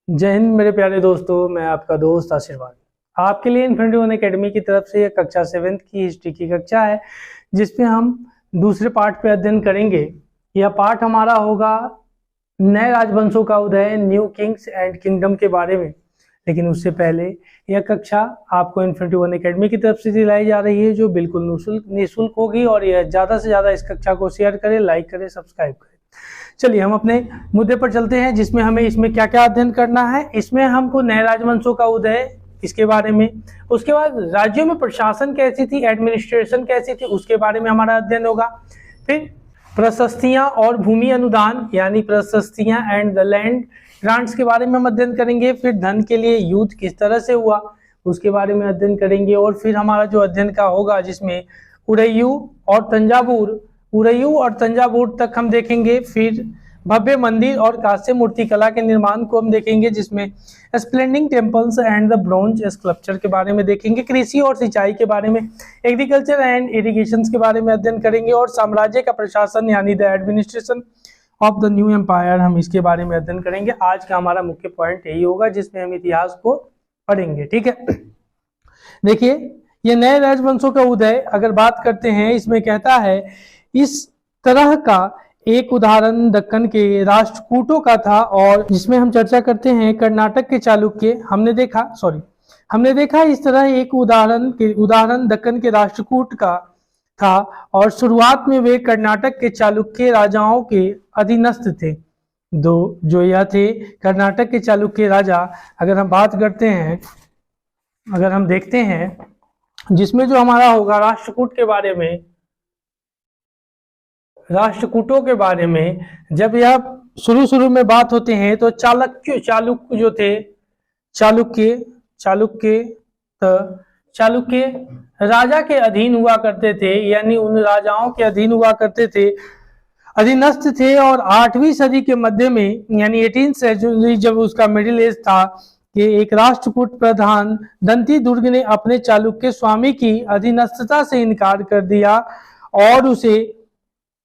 जय हिंद मेरे प्यारे दोस्तों, मैं आपका दोस्त आशीर्वाद आपके लिए इन्फिनिटी वन एकेडमी की तरफ से यह कक्षा 7th की हिस्ट्री की कक्षा है, जिसमें हम दूसरे पार्ट पे अध्ययन करेंगे। यह पार्ट हमारा होगा नए राजवंशों का उदय, न्यू किंग्स एंड किंगडम के बारे में। लेकिन उससे पहले यह कक्षा आपको इन्फिनिटी वन एकेडमी की तरफ से दिलाई जा रही है, जो बिल्कुल निःशुल्क होगी। और यह ज़्यादा से ज़्यादा इस कक्षा को शेयर करें, लाइक करें, सब्सक्राइब करें। चलिए हम अपने मुद्दे पर चलते हैं, जिसमें हमें इसमें क्या क्या अध्ययन करना है। इसमें हमको नए राजवंशों का उदय, इसके बारे में, उसके बाद राज्यों में प्रशासन कैसी थी, एडमिनिस्ट्रेशन कैसी थी, उसके बारे में हमारा अध्ययन होगा। फिर प्रशस्तियां और भूमि अनुदान यानी प्रशस्तियां एंड द लैंड ग्रांट्स के बारे में हम अध्ययन करेंगे। फिर धन के लिए युद्ध किस तरह से हुआ, उसके बारे में अध्ययन करेंगे। और फिर हमारा जो अध्ययन का होगा, जिसमें उरैयू और तंजावुर तक हम देखेंगे। फिर भव्य मंदिर और कांस्य मूर्ति कला के निर्माण को हम देखेंगे, जिसमें splendid temples and the bronze sculpture के बारे में देखेंगे। कृषि और सिंचाई के बारे में, एग्रीकल्चर एंड इरिगेशन के बारे में अध्ययन करेंगे। और साम्राज्य का प्रशासन यानी the administration of the new empire, हम इसके बारे में अध्ययन करेंगे। आज का हमारा मुख्य पॉइंट यही होगा, जिसमें हम इतिहास को पढ़ेंगे। ठीक है, देखिए ये नए राजवंशों का उदय अगर बात करते हैं, इसमें कहता है इस तरह का एक उदाहरण दक्कन के राष्ट्रकूटों का था। और जिसमें हम चर्चा करते हैं कर्नाटक के चालुक्य, हमने देखा इस तरह एक उदाहरण दक्कन के राष्ट्रकूट का था। और शुरुआत में वे कर्नाटक के चालुक्य राजाओं के अधीनस्थ थे। जो यह थे कर्नाटक के चालुक्य राजा। अगर हम बात करते हैं, अगर हम देखते हैं, जिसमें जो हमारा होगा राष्ट्रकूटों के बारे में, जब यह शुरू में बात होते हैं तो चालुक्य जो थे, चालुक्य राजा के अधीन हुआ करते थे, यानी उन राजाओं के अधीन हुआ करते थे, अधीनस्थ थे। और 8वीं सदी के मध्य में, यानी 18th सेंचुरी, जब उसका मिडिल एज था, कि एक राष्ट्रकूट प्रधान दंती दुर्ग ने अपने चालुक्य स्वामी की अधीनस्थता से इनकार कर दिया और उसे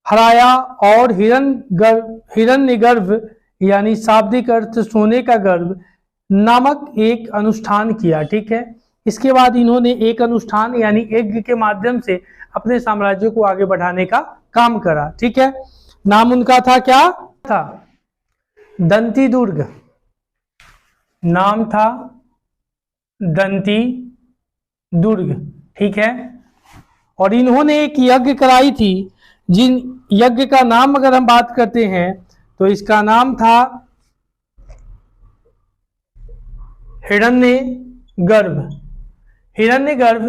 हराया। और हिरण्यगर्भ यानी शाब्दिक अर्थ सोने का गर्भ नामक एक अनुष्ठान किया। ठीक है, इसके बाद इन्होंने एक अनुष्ठान यानी यज्ञ के माध्यम से अपने साम्राज्य को आगे बढ़ाने का काम करा। ठीक है, नाम उनका था, क्या था? दंती दुर्ग, नाम था दंती दुर्ग। ठीक है, और इन्होंने एक यज्ञ कराई थी, जिन यज्ञ का नाम अगर हम बात करते हैं तो इसका नाम था हिरण्यगर्भ।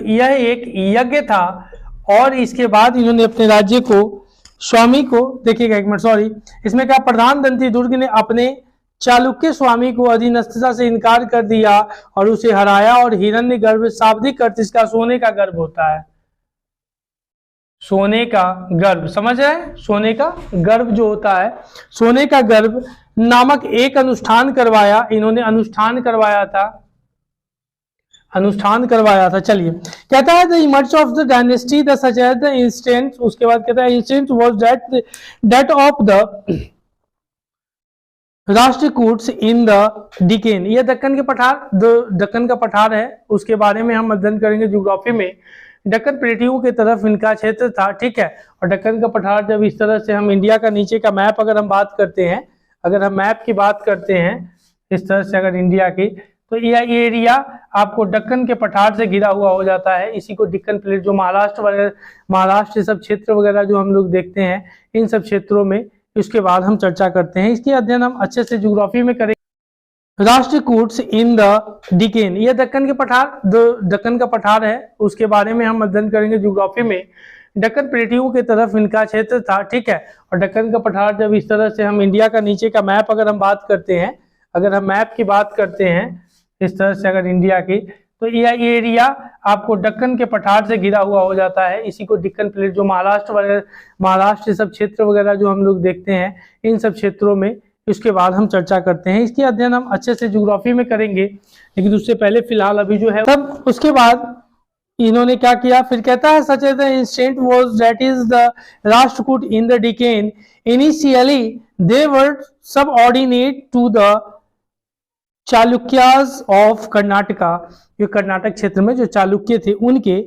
यह एक यज्ञ था। और इसके बाद इन्होंने अपने राज्य को, स्वामी को, देखिएगा एक मिनट, सॉरी, इसमें क्या, प्रधान दंती दुर्ग ने अपने चालुक्य स्वामी को अधीनस्थता से इनकार कर दिया और उसे हराया। और हिरण्यगर्भ शाब्दिक अर्थ इसका सोने का गर्भ होता है, सोने का गर्भ, समझ रहे हैं? सोने का गर्भ जो होता है, सोने का गर्भ नामक एक अनुष्ठान करवाया। इन्होंने अनुष्ठान करवाया था। चलिए, कहता है the emerge of the dynasty the such as the instance, उसके बाद कहता है instance was that of the Rashtrakutas in the Deccan. यह दक्कन का पठार है, उसके बारे में हम अध्ययन करेंगे ज्योग्राफी में। दक्कन प्लेटियों की तरफ इनका क्षेत्र था। ठीक है, और दक्कन का पठार, जब इस तरह से हम इंडिया का नीचे का मैप अगर हम बात करते हैं, अगर हम मैप की बात करते हैं इस तरह से अगर इंडिया की, तो यह एरिया आपको दक्कन के पठार से घिरा हुआ हो जाता है। इसी को डिक्कन प्लेट, जो महाराष्ट्र सब क्षेत्र वगैरह जो हम लोग देखते हैं, इन सब क्षेत्रों में इसके बाद हम चर्चा करते हैं। इसके अध्ययन हम अच्छे से ज्योग्राफी में करेंगे। राष्ट्रकूट्स इन द डिकेन, यह दक्कन का पठार है, उसके बारे में हम अध्ययन करेंगे ज्योग्राफी में। दक्कन प्लेटियों की तरफ इनका क्षेत्र था। ठीक है, और दक्कन का पठार, जब इस तरह से हम इंडिया का नीचे का मैप अगर हम बात करते हैं, अगर हम मैप की बात करते हैं इस तरह से अगर इंडिया की, तो यह एरिया आपको दक्कन के पठार से घिरा हुआ हो जाता है। इसी को डिक्कन प्लेट, जो महाराष्ट्र सब क्षेत्र वगैरह जो हम लोग देखते हैं, इन सब क्षेत्रों में इसके बाद हम चर्चा करते हैं। इसके अध्ययन हम अच्छे से ज्योग्राफी में करेंगे, लेकिन उससे पहले फिलहाल अभी जो है, तब उसके बाद इन्होंने क्या किया, फिर कहता है such as the instance was that is the Rashtrakuta in the Deccan initially they were subordinate to the Chalukyas of Karnataka, ये कर्नाटक क्षेत्र में जो चालुक्य थे उनके,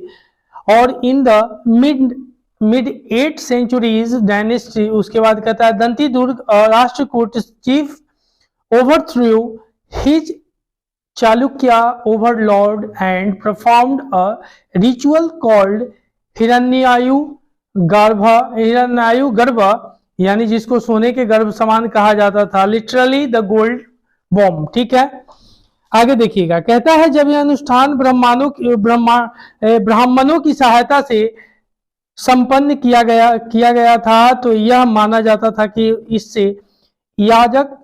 और in the mid 8th centuries dynasty, उसके बाद कहता है Dantidurga Rashtrakuta chief overthrew his Chalukya overlord and performed a ritual called Hiranyagarbha, यानी जिसको सोने के गर्भ समान कहा जाता था, लिटरली द गोल्ड बॉम्ब। ठीक है, आगे देखिएगा, कहता है जब यह अनुष्ठान ब्राह्मणों की सहायता से संपन्न किया गया था तो यह माना जाता था कि इससे याजक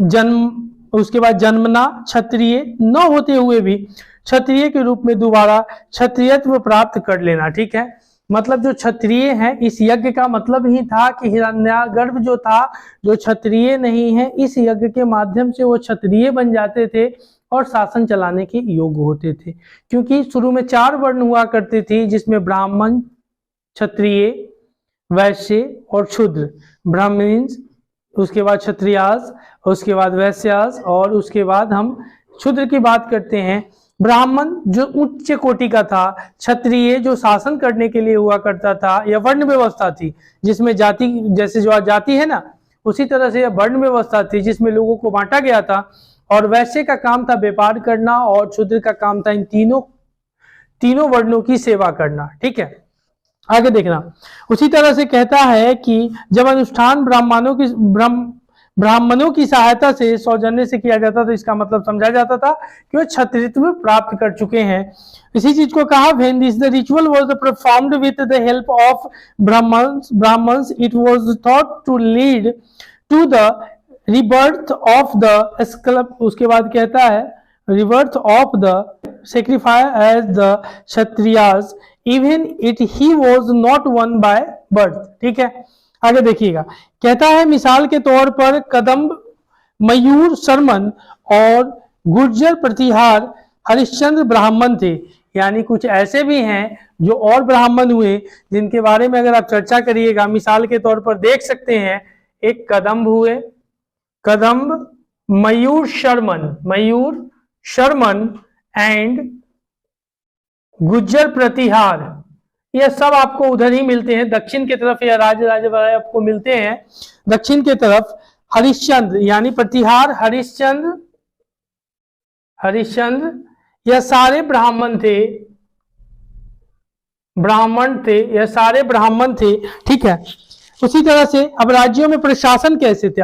जन्म, उसके बाद जन्मना क्षत्रिय न होते हुए भी क्षत्रिय के रूप में दोबारा क्षत्रियत्व प्राप्त कर लेना। ठीक है, मतलब जो क्षत्रिय है, इस यज्ञ का मतलब ही था कि हिरण्यागर्भ जो था, जो क्षत्रिय नहीं है, इस यज्ञ के माध्यम से वो क्षत्रिय बन जाते थे और शासन चलाने के योग्य होते थे। क्योंकि शुरू में 4 वर्ण हुआ करते थे, जिसमें ब्राह्मण, क्षत्रिय, वैश्य और शूद्र। ब्राह्मण, उसके बाद क्षत्रियास, उसके बाद वैश्यास, और उसके बाद हम शूद्र की बात करते हैं। ब्राह्मण जो उच्च कोटि का था, क्षत्रिय जो शासन करने के लिए हुआ करता था। यह वर्ण व्यवस्था थी जिसमें जाति, जैसे जो जाति है ना, उसी तरह से यह वर्ण व्यवस्था थी जिसमें लोगों को बांटा गया था। और वैश्य का काम था व्यापार करना, और शूद्र का काम था इन तीनों वर्णों की सेवा करना। ठीक है, आगे देखना, उसी तरह से कहता है कि जब अनुष्ठान ब्राह्मणों की सहायता से सौजन्य से किया जाता तो इसका मतलब समझा जाता था कि वो क्षत्रियत्व प्राप्त कर चुके हैं। इसी चीज को कहा, when this the ritual was performed with the help of Brahmans it was thought to lead to the rebirth of the scalp. उसके बाद कहता है rebirth of the sacrifice as the Kshatriyas even it he was not won by birth. ठीक है, आगे देखिएगा, कहता है मिसाल के तौर पर कदम्ब, मयूर शर्मन और गुर्जर प्रतिहार हरिश्चंद्र ब्राह्मण थे। यानी कुछ ऐसे भी हैं जो और ब्राह्मण हुए जिनके बारे में अगर आप चर्चा करिएगा, मिसाल के तौर पर देख सकते हैं, एक कदम्ब हुए, कदम्ब, मयूर शर्मन एंड गुज्जर प्रतिहार, ये सब आपको उधर ही मिलते हैं, दक्षिण की तरफ या राज आपको मिलते हैं दक्षिण की तरफ। हरिश्चंद्र यानी प्रतिहार, हरिश्चंद्र यह सारे ब्राह्मण थे, यह सारे ब्राह्मण थे। ठीक है, उसी तरह से अब राज्यों में प्रशासन कैसे थे,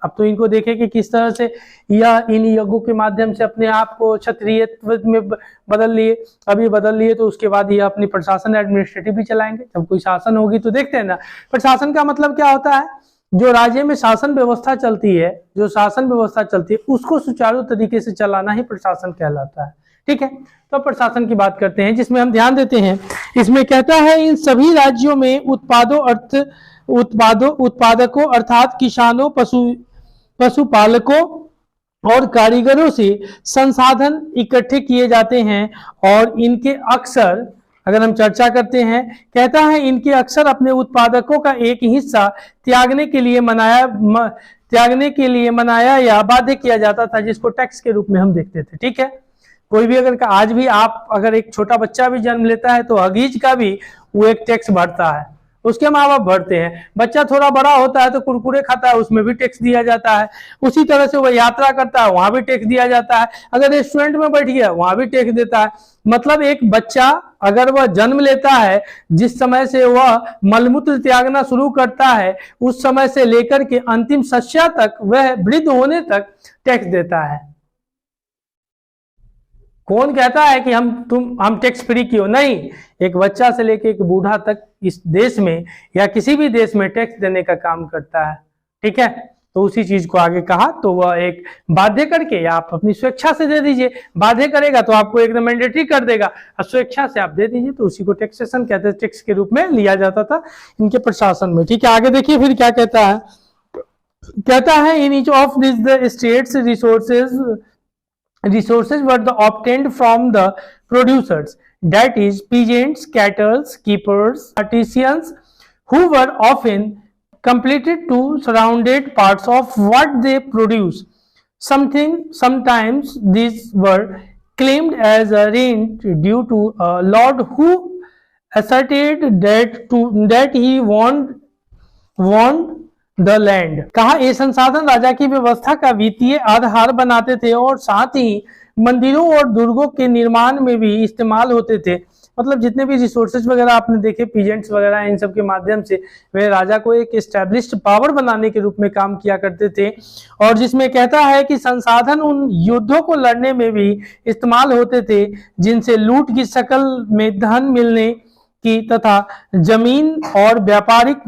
अब तो इनको देखें कि किस तरह से यह इन यज्ञों के माध्यम से अपने आप को क्षत्रियत्व में बदल लिए। अब ये बदल लिए तो उसके बाद ये अपनी प्रशासन एडमिनिस्ट्रेटिव भी चलाएंगे। जब कोई शासन होगी तो देखते हैं ना, प्रशासन का मतलब क्या होता है, जो राज्य में शासन व्यवस्था चलती है, उसको सुचारू तरीके से चलाना ही प्रशासन कहलाता है। ठीक है, तो प्रशासन की बात करते हैं जिसमें हम ध्यान देते हैं। इसमें कहता है इन सभी राज्यों में उत्पादकों अर्थात किसानों, पशुपालकों और कारीगरों से संसाधन इकट्ठे किए जाते हैं और इनके अक्सर, अगर हम चर्चा करते हैं, कहता है इनके अक्सर अपने उत्पादकों का एक हिस्सा त्यागने के लिए मनाया या बाध्य किया जाता था, जिसको टैक्स के रूप में हम देखते थे। ठीक है, कोई भी अगर आज भी आप अगर एक छोटा बच्चा भी जन्म लेता है तो हगीज का भी वो एक टैक्स भरता है, उसके माँ बाप भरते हैं। बच्चा थोड़ा बड़ा होता है तो कुरकुरे खाता है, उसमें भी टैक्स दिया जाता है। उसी तरह से वह यात्रा करता है, वहां भी टैक्स दिया जाता है। अगर रेस्टोरेंट में बैठ गया वहां भी टैक्स देता है। मतलब एक बच्चा अगर वह जन्म लेता है, जिस समय से वह मलमूत्र त्यागना शुरू करता है, उस समय से लेकर के अंतिम शस्या तक, वह वृद्ध होने तक टैक्स देता है। कौन कहता है कि हम टैक्स फ्री क्यों? नहीं, एक बच्चा से लेकर एक बूढ़ा तक इस देश में या किसी भी देश में टैक्स देने का काम करता है। ठीक है, तो उसी चीज को आगे कहा, तो वह एक बाध्य करके या आप अपनी स्वेच्छा से दे दीजिए। बाध्य करेगा तो आपको एकदम मैंडेटरी कर देगा, और स्वेच्छा से आप दे दीजिए तो उसी को टैक्सेशन कहते हैं, टैक्स के रूप में लिया जाता था इनके प्रशासन में। ठीक है, आगे देखिए फिर क्या कहता है। कहता है in each of this the states resources were obtained from the producers, that is peasants, cattle keepers, artisans, who were often completed to surrounded parts of what they produce. Sometimes these were claimed as a rent due to a lord who asserted that he owned the land। कहा ये संसाधन राजा की व्यवस्था का वित्तीय आधार बनाते थे और साथ ही मंदिरों और दुर्गों के निर्माण में भी इस्तेमाल होते थे। मतलब जितने भी रिसोर्सेज वगैरह आपने देखे, पीजेंट्स वगैरह, इन सब के माध्यम से वे राजा को एक एस्टैब्लिश्ड पावर बनाने के रूप में काम किया करते थे। और जिसमें कहता है कि संसाधन उन युद्धों को लड़ने में भी इस्तेमाल होते थे जिनसे लूट की शक्ल में धन मिलने की तथा जमीन और व्यापारिक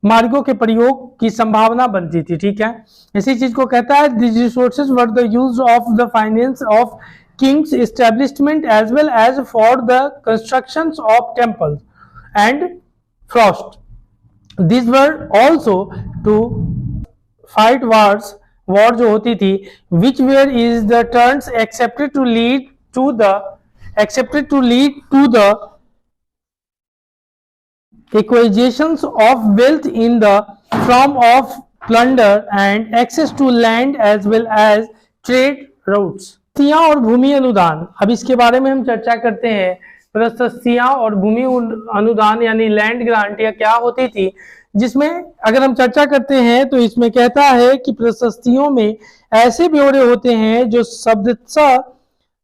मार्गों के प्रयोग की संभावना बनती थी। ठीक है, इसी चीज को कहता है this resources were the use of the finance of king's establishment as well as for the constructions of temples and frost. These were also to fight wars, war जो होती थी, which were is the turns accepted to lead to the acquisitions of wealth in the form of plunder and access to land as well as trade routes। प्रशस्तियां और भूमि अनुदान, अब इसके बारे में हम चर्चा करते हैं। प्रशस्तियां और भूमि अनुदान यानी लैंड ग्रांट या क्या होती थी, जिसमें अगर हम चर्चा करते हैं तो इसमें कहता है कि प्रशस्तियों में ऐसे ब्यौरे होते हैं जो शब्दतः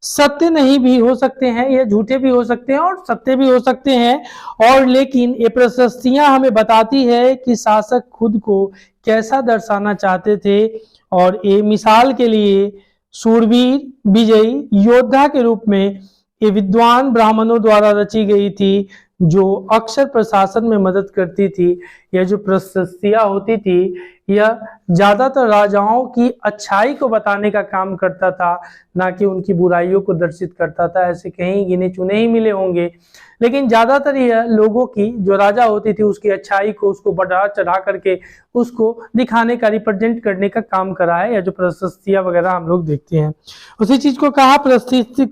सत्य नहीं भी हो सकते हैं, ये झूठे भी हो सकते हैं और सत्य भी हो सकते हैं, और लेकिन ये प्रशस्तियां हमें बताती है कि शासक खुद को कैसा दर्शाना चाहते थे। और ये मिसाल के लिए सूरवीर, विजयी, योद्धा के रूप में ये विद्वान ब्राह्मणों द्वारा रची गई थी जो अक्सर प्रशासन में मदद करती थी। यह जो प्रशस्तियां होती थी यह ज्यादातर राजाओं की अच्छाई को बताने का काम करता था, ना कि उनकी बुराइयों को दर्शित करता था। ऐसे कहीं गिने चुने ही मिले होंगे, लेकिन ज्यादातर यह लोगों की, जो राजा होती थी उसकी अच्छाई को, उसको बढ़ा चढ़ा करके उसको दिखाने का, रिप्रेजेंट करने का काम करा है। या जो प्रशस्तियां वगैरह हम लोग देखते हैं, उसी चीज को कहा प्रशस्ति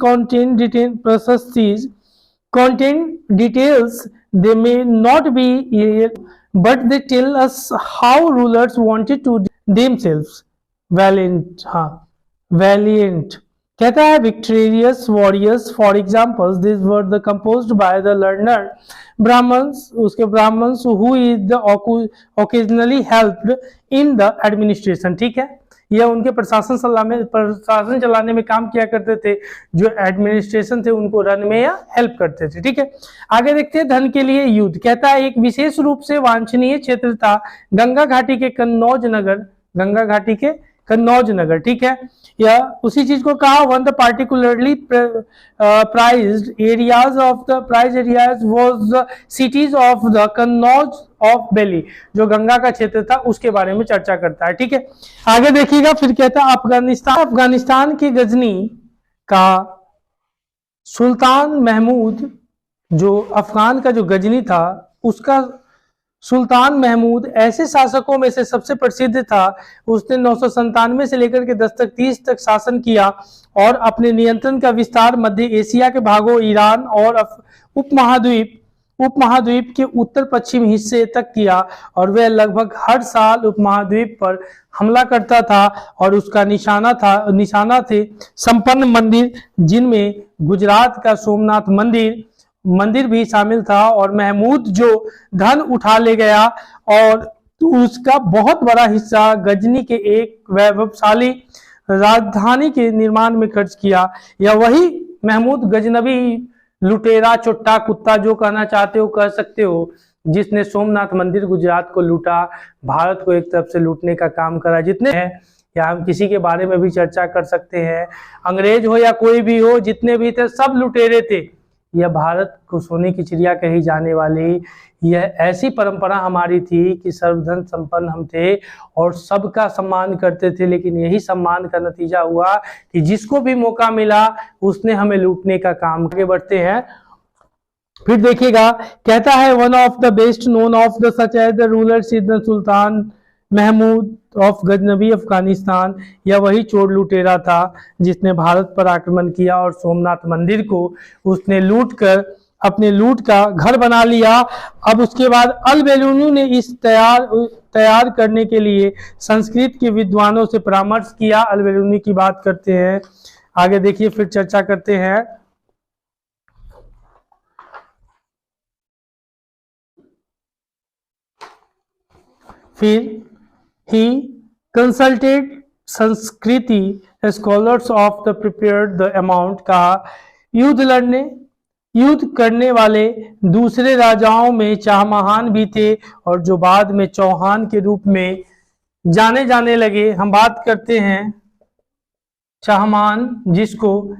content details, they may not be but they tell us how rulers wanted to themselves valiant कहता है victorious warriors for examples these were the composed by the learned brahmins, उसके brahmins who is the occasionally helped in the administration। ठीक है, यह उनके प्रशासन चलाने में काम किया करते थे, जो एडमिनिस्ट्रेशन थे उनको रन में या हेल्प करते थे। ठीक है, आगे देखते हैं धन के लिए युद्ध। कहता है एक विशेष रूप से वांछनीय क्षेत्र था गंगा घाटी के कन्नौज नगर। ठीक है, या उसी चीज को कहा one the particularly prized areas was the cities of the Kannauj of valley, जो गंगा का क्षेत्र था उसके बारे में चर्चा करता है। ठीक है, आगे देखिएगा, फिर कहता है अफगानिस्तान की गजनी का सुल्तान महमूद, जो अफगान का जो गजनी था उसका सुल्तान महमूद ऐसे शासकों में से सबसे प्रसिद्ध था। उसने 997 से लेकर के 1030 तक शासन किया और अपने नियंत्रण का विस्तार मध्य एशिया के भागों, ईरान और उपमहाद्वीप के उत्तर पश्चिम हिस्से तक किया। और वह लगभग हर साल उपमहाद्वीप पर हमला करता था और उसका निशाना थे संपन्न मंदिर, जिनमें गुजरात का सोमनाथ मंदिर भी शामिल था। और महमूद जो धन उठा ले गया और उसका बहुत बड़ा हिस्सा गजनी के एक वैभवशाली राजधानी के निर्माण में खर्च किया। या वही महमूद गजनबी, लुटेरा, चुट्टा, कुत्ता, जो कहना चाहते हो कह सकते हो, जिसने सोमनाथ मंदिर गुजरात को लूटा, भारत को एक तरफ से लूटने का काम करा। जितने हैं, या हम किसी के बारे में भी चर्चा कर सकते हैं, अंग्रेज हो या कोई भी हो, जितने भी थे सब लुटेरे थे। यह भारत को सोने की चिड़िया कही जाने वाली यह ऐसी परंपरा हमारी थी कि सर्वधन संपन्न हम थे और सबका सम्मान करते थे। लेकिन यही सम्मान का नतीजा हुआ कि जिसको भी मौका मिला उसने हमें लूटने का काम। आगे बढ़ते हैं, फिर देखिएगा, कहता है one of the best known of the such as the ruler sultan Mahmud of Ghaznavi Afghanistan. यह वही चोर लुटेरा था जिसने भारत पर आक्रमण किया और सोमनाथ मंदिर को उसने लूट कर अपने लूट का घर बना लिया। अब उसके बाद अल-बेलूनी ने इस तैयार करने के लिए संस्कृत के विद्वानों से परामर्श किया। अल-बेलूनी की बात करते हैं, आगे देखिए फिर चर्चा करते हैं। फिर ही कंसल्टेड संस्कृति scholars of the prepared the amount का युद्ध करने वाले दूसरे राजाओं में चाहमाहान भी थे और जो बाद में चौहान के रूप में जाने जाने लगे। हम बात करते हैं चाहमान, जिसको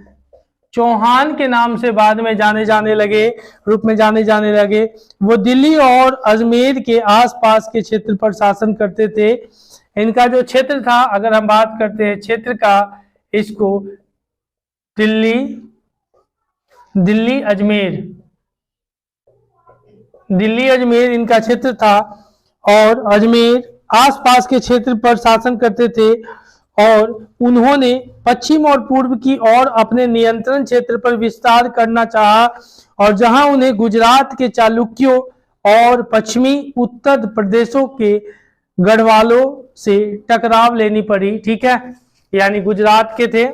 चौहान के नाम से बाद में रूप में जाने जाने लगे। वो दिल्ली और अजमेर के आसपास के क्षेत्र पर शासन करते थे। इनका जो क्षेत्र था, अगर हम बात करते हैं क्षेत्र का, इसको दिल्ली अजमेर इनका क्षेत्र था और अजमेर आसपास के क्षेत्र पर शासन करते थे और उन्होंने पश्चिम और पूर्व की ओर अपने नियंत्रण क्षेत्र पर विस्तार करना चाहा और जहां उन्हें गुजरात के चालुक्यों और पश्चिमी उत्तर प्रदेशों के गढ़वालों से टकराव लेनी पड़ी। ठीक है, यानी गुजरात के थे।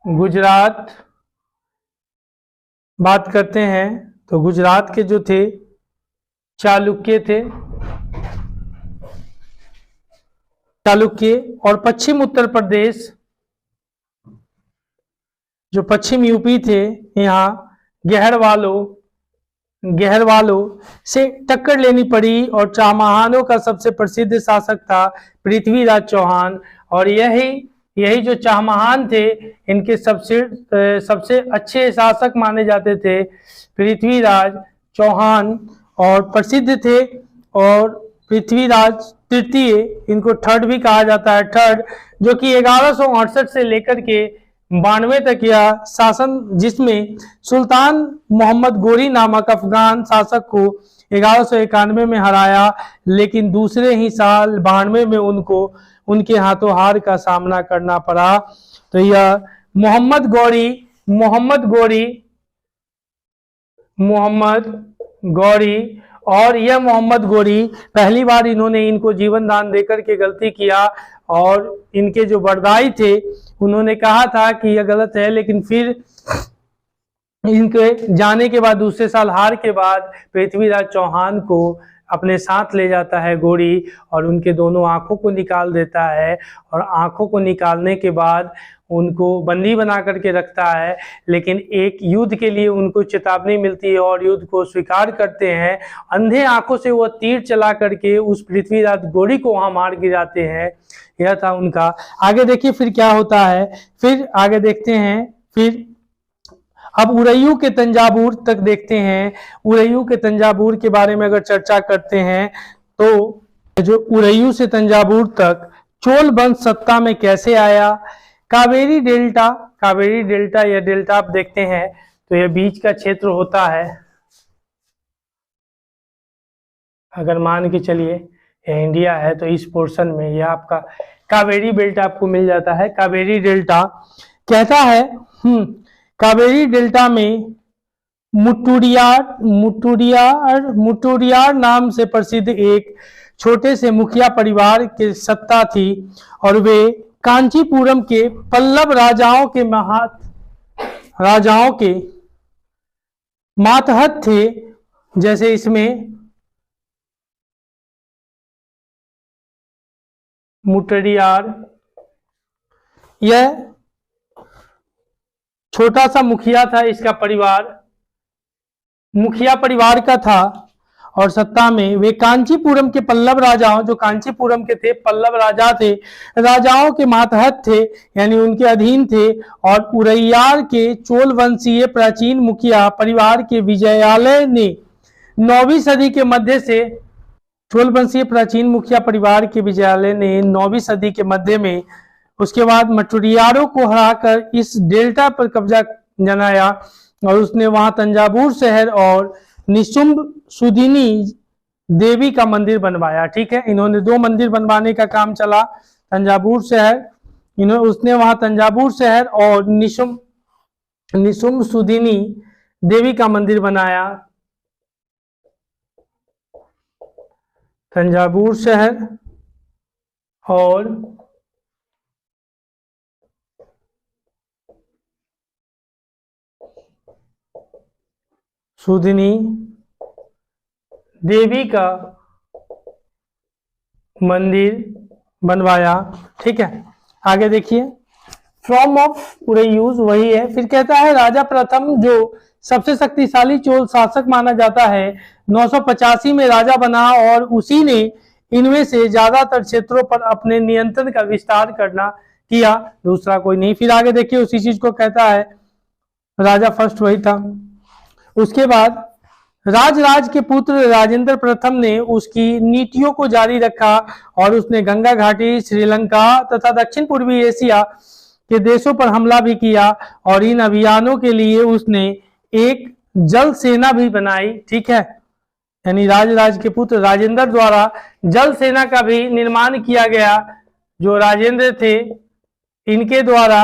गुजरात बात करते हैं तो गुजरात के जो थे चालुक्य थे, और पश्चिम उत्तर प्रदेश जो पश्चिम यूपी थे, यहाँ गहरवालों से टक्कर लेनी पड़ी और चाहमाहानों का सबसे प्रसिद्ध शासक था पृथ्वीराज चौहान। और यही जो चाहमाहान थे, इनके सबसे अच्छे शासक माने जाते थे पृथ्वीराज चौहान और प्रसिद्ध थे। और पृथ्वीराज तृतीय, इनको थर्ड भी कहा जाता है, जो कि 1168 से लेकर के 92 तक यह शासन, जिसमें सुल्तान मोहम्मद गोरी नामक अफगान शासक को 1191 में हराया, लेकिन दूसरे ही साल 92 में उनके हाथों हार का सामना करना पड़ा। तो यह मोहम्मद गौरी पहली बार इन्होंने इनको जीवन दान देकर के गलती किया और इनके जो बरदाई थे उन्होंने कहा था कि यह गलत है, लेकिन फिर इनके जाने के बाद दूसरे साल हार के बाद पृथ्वीराज चौहान को अपने साथ ले जाता है गोरी और उनके दोनों आंखों को निकाल देता है और आंखों को निकालने के बाद उनको बंदी बना करके रखता है। लेकिन एक युद्ध के लिए उनको चेतावनी मिलती है और युद्ध को स्वीकार करते हैं। अंधे आंखों से वो तीर चला करके उस पृथ्वीराज गोरी को वहां मार गिराते हैं। यह था उनका। आगे देखिए फिर क्या होता है, फिर आगे देखते हैं। फिर अब उरैयू के तंजावुर तक देखते हैं। उरैयू के तंजावुर के बारे में अगर चर्चा करते हैं तो जो उरैयू से तंजावुर तक चोल वंश सत्ता में कैसे आया। कावेरी डेल्टा या डेल्टा आप देखते हैं तो यह बीच का क्षेत्र होता है। अगर मान के चलिए यह इंडिया है तो इस पोर्शन में यह आपका कावेरी बेल्ट आपको मिल जाता है। कावेरी डेल्टा कहता है कावेरी डेल्टा में मुट्टूरियार नाम से प्रसिद्ध एक छोटे से मुखिया परिवार की सत्ता थी और वे कांचीपुरम के पल्लव राजाओं के मातहत थे। जैसे इसमें मुट्टूरियार, यह छोटा सा मुखिया था, इसका परिवार मुखिया परिवार का था और सत्ता में वे कांचीपुरम के पल्लव राजाओं, जो कांचीपुरम के थे पल्लव राजा थे, राजाओं के मातहत थे यानी उनके अधीन थे। और उरैयार के चोल वंशीय प्राचीन मुखिया परिवार के विजयालय ने 9वीं सदी के मध्य से चोल वंशीय प्राचीन मुखिया परिवार के विजयालय ने 9वीं सदी के मध्य में उसके बाद मुट्टूरियारों को हराकर इस डेल्टा पर कब्जा जमाया और उसने वहां तंजावुर शहर और निशुंभ सुदिनी देवी का मंदिर बनवाया। ठीक है, इन्होंने 2 मंदिर बनवाने का काम चला, तंजावुर शहर उसने वहां तंजावुर शहर और निशुम सुदिनी देवी का मंदिर बनाया। तंजावुर शहर और सुदिनी देवी का मंदिर बनवाया। ठीक है, आगे देखिए, फ्रॉम ऑफ पूरे यूज वही है। फिर कहता है राजा प्रथम जो सबसे शक्तिशाली चोल शासक माना जाता है, 985 में राजा बना और उसी ने इनमें से ज्यादातर क्षेत्रों पर अपने नियंत्रण का विस्तार करना किया, दूसरा कोई नहीं। फिर आगे देखिए, उसी चीज को कहता है, राजा फर्स्ट वही था। उसके बाद राज के पुत्र राजेंद्र प्रथम ने उसकी नीतियों को जारी रखा और उसने गंगा घाटी, श्रीलंका तथा दक्षिण पूर्वी एशिया के देशों पर हमला भी किया और इन अभियानों के लिए उसने एक जल सेना भी बनाई। ठीक है, यानी राज के पुत्र राजेंद्र द्वारा जल सेना का भी निर्माण किया गया। जो राजेंद्र थे इनके द्वारा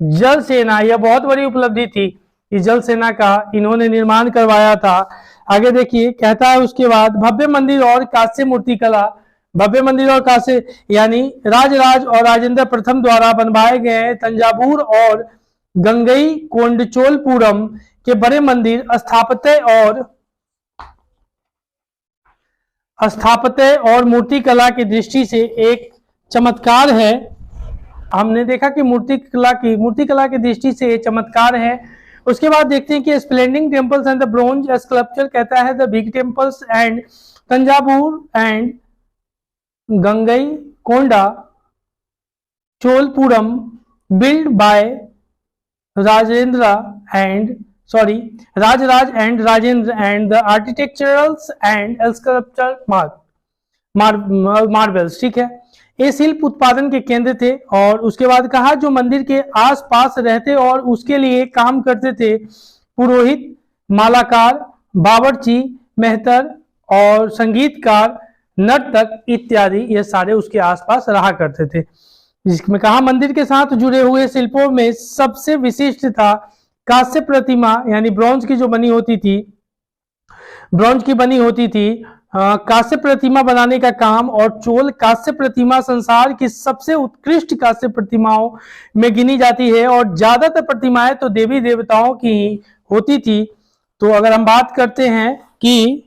जल सेना, यह बहुत बड़ी उपलब्धि थी कि जल सेना का इन्होंने निर्माण करवाया था। आगे देखिए, कहता है उसके बाद भव्य मंदिर और कांस्य मूर्ति कला। भव्य मंदिर और कांस्य यानी राज और राजेंद्र प्रथम द्वारा बनवाए गए तंजावुर और गंगई कोंडचोलपुरम के बड़े मंदिर स्थापत्य और मूर्ति कला की दृष्टि से एक चमत्कार है। हमने देखा कि मूर्ति कला की दृष्टि से चमत्कार है। उसके बाद देखते हैं कि splendid temples and the bronze sculpture, कहता है the big temples and Thanjavur and Gangaikonda Cholapuram build by Raj and Rajendra and the architecturals and sculpture marvels. ठीक है, ये शिल्प उत्पादन के केंद्र थे। और उसके बाद कहा जो मंदिर के आसपास रहते और उसके लिए काम करते थे, पुरोहित, मालाकार, बावर्ची, मेहतर और संगीतकार, नर्तक इत्यादि, ये सारे उसके आसपास रहा करते थे। जिसमें कहा मंदिर के साथ जुड़े हुए शिल्पों में सबसे विशिष्ट था कांस्य प्रतिमा, यानी ब्रॉन्ज की जो बनी होती थी, ब्रॉन्ज की बनी होती थी कांस्य प्रतिमा बनाने का काम। और चोल कांस्य प्रतिमा संसार की सबसे उत्कृष्ट कांस्य प्रतिमाओं में गिनी जाती है और ज्यादातर प्रतिमाएं तो देवी देवताओं की होती थी। तो अगर हम बात करते हैं कि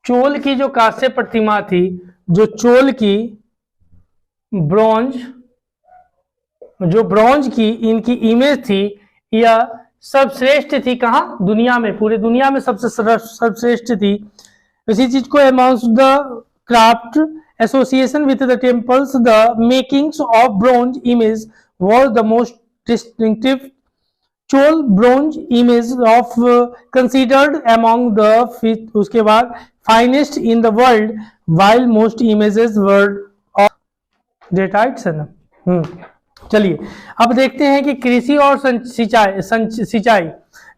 चोल की जो कांस्य प्रतिमा थी, जो चोल की ब्रॉन्ज की इनकी इमेज थी, यह सर्वश्रेष्ठ थी। कहां? दुनिया में, पूरे दुनिया में सबसे सर्वश्रेष्ठ थी। इसी चीज को amongst the craft association with the temples the makings of bronze image was the most distinctive Chola bronze image of considered among the, उसके बाद finest in the world while most images word of deities है ना। चलिए अब देखते हैं कि कृषि और सिंचाई,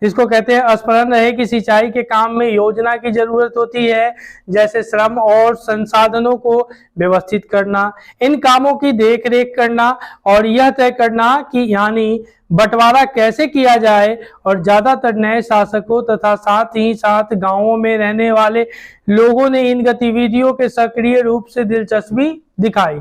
जिसको कहते हैं स्मरण रहे कि सिंचाई के काम में योजना की जरूरत होती है, जैसे श्रम और संसाधनों को व्यवस्थित करना, इन कामों की देखरेख करना और यह तय करना कि यानी बंटवारा कैसे किया जाए। और ज्यादातर नए शासकों तथा साथ ही साथ गांवों में रहने वाले लोगों ने इन गतिविधियों के सक्रिय रूप से दिलचस्पी दिखाई।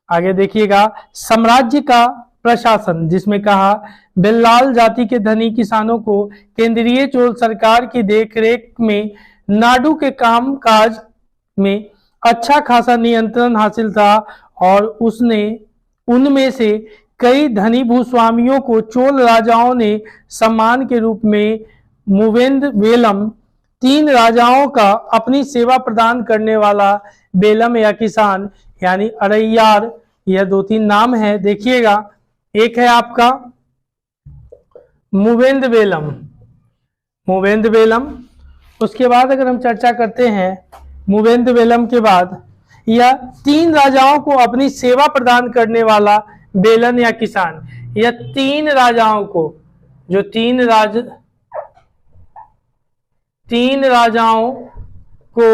आगे देखिएगा, साम्राज्य का प्रशासन, जिसमें कहा बेल्लाल जाति के धनी किसानों को केंद्रीय चोल सरकार की देखरेख में नाडू के काम काज में अच्छा खासा नियंत्रण हासिल था और उसने उनमें से कई धनी भूस्वामियों को चोल राजाओं ने सम्मान के रूप में मुवेंद वेलम, 3 राजाओं का अपनी सेवा प्रदान करने वाला बेलम या किसान यानी अरैयार, यह 2-3 नाम है, देखिएगा। एक है आपका मुवेंद वेलम। उसके बाद अगर हम चर्चा करते हैं मुवेंद वेलम के बाद, यह 3 राजाओं को अपनी सेवा प्रदान करने वाला बेलन या किसान, यह 3 राजाओं को, जो 3 राजाओं को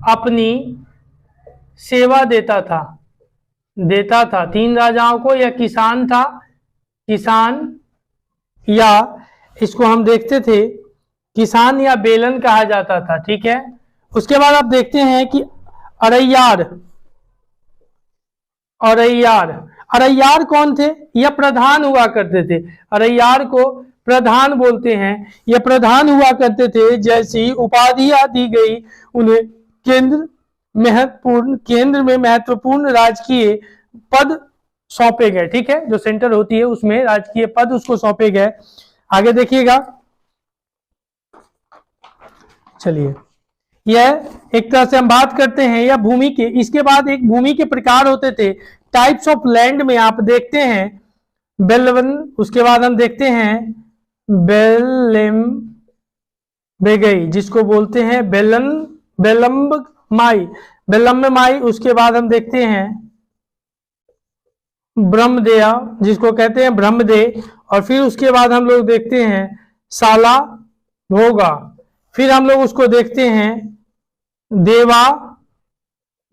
अपनी सेवा देता था 3 राजाओं को। या किसान था, किसान, या इसको हम देखते थे किसान या बेलन कहा जाता था, ठीक है। उसके बाद आप देखते हैं कि अरैयार, अरैयार कौन थे? यह प्रधान हुआ करते थे। अरैयार को प्रधान बोलते हैं। यह प्रधान हुआ करते थे। जैसी उपाधियां दी गई उन्हें केंद्र में महत्वपूर्ण राजकीय पद सौंपे गए, ठीक है। जो सेंटर होती है उसमें राजकीय पद उसको सौंपे गए। आगे देखिएगा, चलिए, यह एक तरह से हम बात करते हैं या भूमि के। इसके बाद एक भूमि के प्रकार होते थे, टाइप्स ऑफ लैंड में आप देखते हैं बेलवन, उसके बाद हम देखते हैं बेलम बेगई, जिसको बोलते हैं बेलम्ब माई। उसके बाद हम देखते हैं ब्रह्मदेया, जिसको कहते हैं ब्रह्मदे। और फिर उसके बाद हम लोग देखते हैं साला भोगा। फिर हम लोग उसको देखते हैं देवा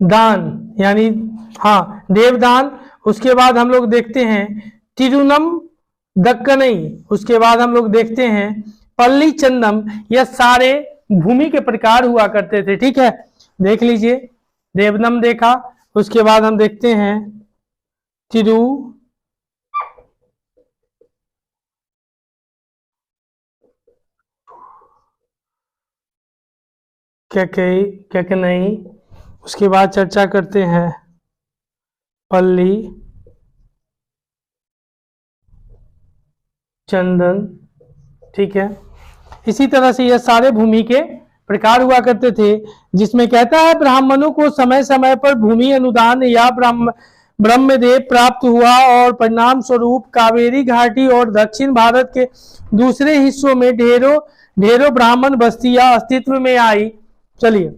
दान, यानी हाँ देवदान। उसके बाद हम लोग देखते हैं तिरुनम दक्कनई। उसके बाद हम लोग देखते हैं पल्ली चंदम। यह सारे भूमि के प्रकार हुआ करते थे, ठीक है। देख लीजिए, देवनम देखा, उसके बाद हम देखते हैं तिरु क्या नहीं। उसके बाद चर्चा करते हैं पल्ली चंदन, ठीक है। इसी तरह से यह सारे भूमि के प्रकार हुआ करते थे, जिसमें कहता है ब्राह्मणों को समय समय पर भूमि अनुदान या ब्रह्मदेव प्राप्त हुआ और परिणाम स्वरूप कावेरी घाटी और दक्षिण भारत के दूसरे हिस्सों में ढेरों ब्राह्मण बस्तियां अस्तित्व में आई। चलिए,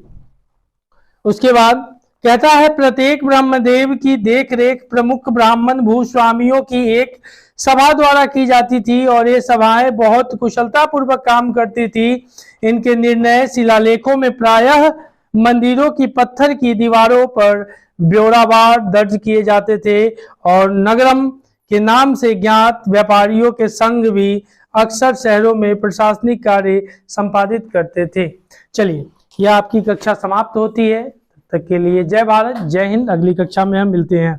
उसके बाद कहता है प्रत्येक ब्रह्मदेव की देखरेख प्रमुख ब्राह्मण भूस्वामियों की एक सभा द्वारा की जाती थी और ये सभाएं बहुत कुशलता पूर्वक काम करती थी। इनके निर्णय शिलालेखों में प्रायः मंदिरों की पत्थर की दीवारों पर ब्यौरावार दर्ज किए जाते थे और नगरम के नाम से ज्ञात व्यापारियों के संघ भी अक्सर शहरों में प्रशासनिक कार्य संपादित करते थे। चलिए, यह आपकी कक्षा समाप्त होती है। तब तक के लिए जय भारत, जय हिंद। अगली कक्षा में हम मिलते हैं।